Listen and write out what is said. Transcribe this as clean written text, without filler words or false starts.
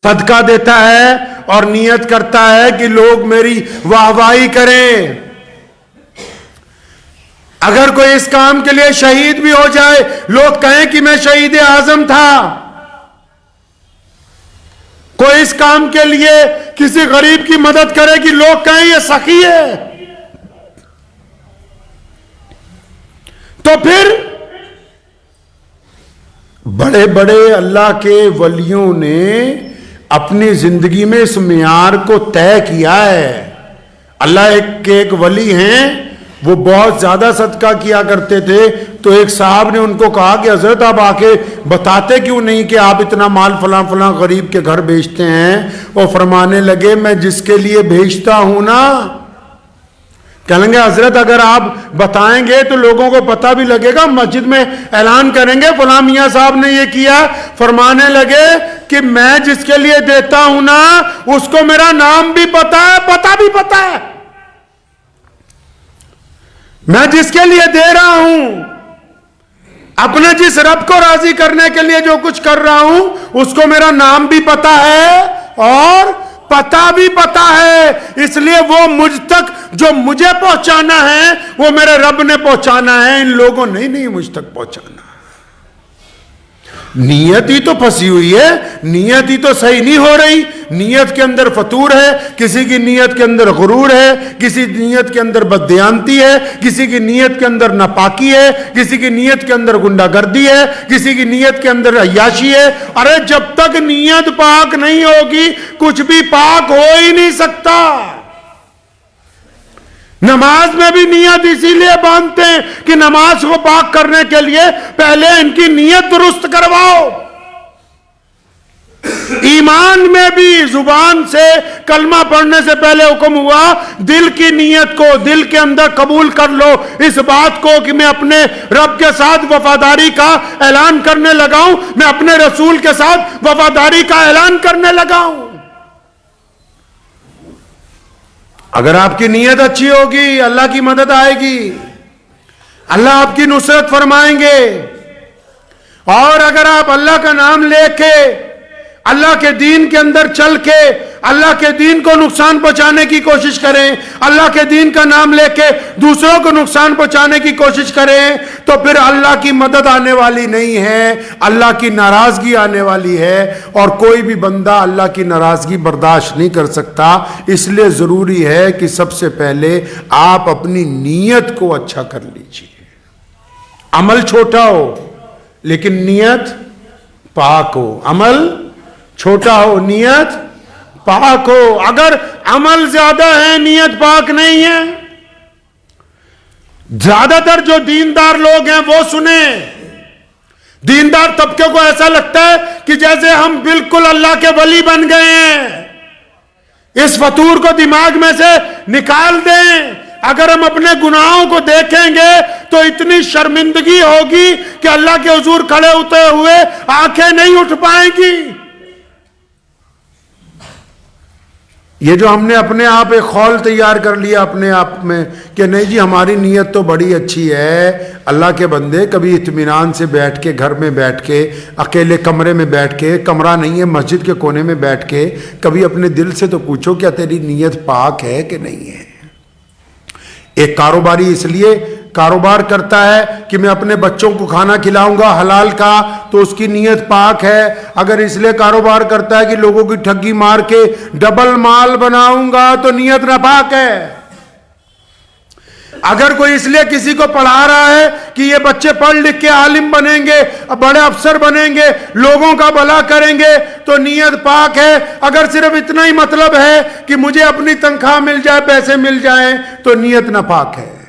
صدقہ دیتا ہے اور نیت کرتا ہے کہ لوگ میری واہواہی کریں. اگر کوئی اس کام کے لیے شہید بھی ہو جائے، لوگ کہیں کہ میں شہید اعظم تھا. کوئی اس کام کے لیے کسی غریب کی مدد کرے کہ لوگ کہیں یہ سخی ہے. تو پھر بڑے بڑے اللہ کے ولیوں نے اپنی زندگی میں اس معیار کو طے کیا ہے. اللہ کے ایک ولی ہیں، وہ بہت زیادہ صدقہ کیا کرتے تھے. تو ایک صاحب نے ان کو کہا کہ حضرت آپ آ کے بتاتے کیوں نہیں کہ آپ اتنا مال فلاں فلاں غریب کے گھر بھیجتے ہیں؟ وہ فرمانے لگے میں جس کے لیے بھیجتا ہوں نا، کہیں گے حضرت اگر آپ بتائیں گے تو لوگوں کو پتہ بھی لگے گا، مسجد میں اعلان کریں گے فلاں میاں صاحب نے یہ کیا. فرمانے لگے کہ میں جس کے لیے دیتا ہوں نا اس کو میرا نام بھی پتا ہے، پتہ بھی پتا ہے. میں جس کے لیے دے رہا ہوں، اپنے جس رب کو راضی کرنے کے لیے جو کچھ کر رہا ہوں، اس کو میرا نام بھی پتا ہے اور پتا بھی پتا ہے. اس لیے وہ مجھ تک جو مجھے پہنچانا ہے وہ میرے رب نے پہنچانا ہے، ان لوگوں نے نہیں مجھ تک پہنچانا. نیت ہی تو پھنسی ہوئی ہے، نیت ہی تو صحیح نہیں ہو رہی. نیت کے اندر فتور ہے، کسی کی نیت کے اندر غرور ہے، کسی نیت کے اندر بددیانتی ہے، کسی کی نیت کے اندر ناپاکی ہے، کسی کی نیت کے اندر گنڈا گردی ہے، کسی کی نیت کے اندر عیاشی ہے. ارے جب تک نیت پاک نہیں ہوگی کچھ بھی پاک ہو ہی نہیں سکتا. نماز میں بھی نیت اسی لیے باندھتے ہیں کہ نماز کو پاک کرنے کے لیے پہلے ان کی نیت درست کرواؤ. ایمان میں بھی زبان سے کلمہ پڑھنے سے پہلے حکم ہوا دل کی نیت کو دل کے اندر قبول کر لو، اس بات کو کہ میں اپنے رب کے ساتھ وفاداری کا اعلان کرنے لگا ہوں، میں اپنے رسول کے ساتھ وفاداری کا اعلان کرنے لگا ہوں. اگر آپ کی نیت اچھی ہوگی اللہ کی مدد آئے گی، اللہ آپ کی نصرت فرمائیں گے. اور اگر آپ اللہ کا نام لے کے اللہ کے دین کے اندر چل کے اللہ کے دین کو نقصان پہنچانے کی کوشش کریں، اللہ کے دین کا نام لے کے دوسروں کو نقصان پہنچانے کی کوشش کریں، تو پھر اللہ کی مدد آنے والی نہیں ہے، اللہ کی ناراضگی آنے والی ہے. اور کوئی بھی بندہ اللہ کی ناراضگی برداشت نہیں کر سکتا. اس لیے ضروری ہے کہ سب سے پہلے آپ اپنی نیت کو اچھا کر لیجئے. عمل چھوٹا ہو لیکن نیت پاک ہو، عمل چھوٹا ہو نیت پاک ہو. اگر عمل زیادہ ہے نیت پاک نہیں ہے. زیادہ تر جو دیندار لوگ ہیں وہ سنیں، دیندار طبقے کو ایسا لگتا ہے کہ جیسے ہم بالکل اللہ کے ولی بن گئے ہیں. اس فطور کو دماغ میں سے نکال دیں. اگر ہم اپنے گناہوں کو دیکھیں گے تو اتنی شرمندگی ہوگی کہ اللہ کے حضور کھڑے ہوتے ہوئے آنکھیں نہیں اٹھ پائیں گی. یہ جو ہم نے اپنے آپ ایک خول تیار کر لیا اپنے آپ میں کہ نہیں جی ہماری نیت تو بڑی اچھی ہے. اللہ کے بندے کبھی اطمینان سے بیٹھ کے گھر میں بیٹھ کے اکیلے کمرے میں بیٹھ کے، کمرہ نہیں ہے مسجد کے کونے میں بیٹھ کے کبھی اپنے دل سے تو پوچھو کیا تیری نیت پاک ہے کہ نہیں ہے. ایک کاروباری اس لیے کاروبار کرتا ہے کہ میں اپنے بچوں کو کھانا کھلاؤں گا حلال کا، تو اس کی نیت پاک ہے. اگر اس لیے کاروبار کرتا ہے کہ لوگوں کی ٹھگی مار کے ڈبل مال بناؤں گا تو نیت ناپاک ہے. اگر کوئی اس لیے کسی کو پڑھا رہا ہے کہ یہ بچے پڑھ لکھ کے عالم بنیں گے، بڑے افسر بنیں گے، لوگوں کا بھلا کریں گے، تو نیت پاک ہے. اگر صرف اتنا ہی مطلب ہے کہ مجھے اپنی تنخواہ مل جائے، پیسے مل جائیں، تو نیت ناپاک ہے.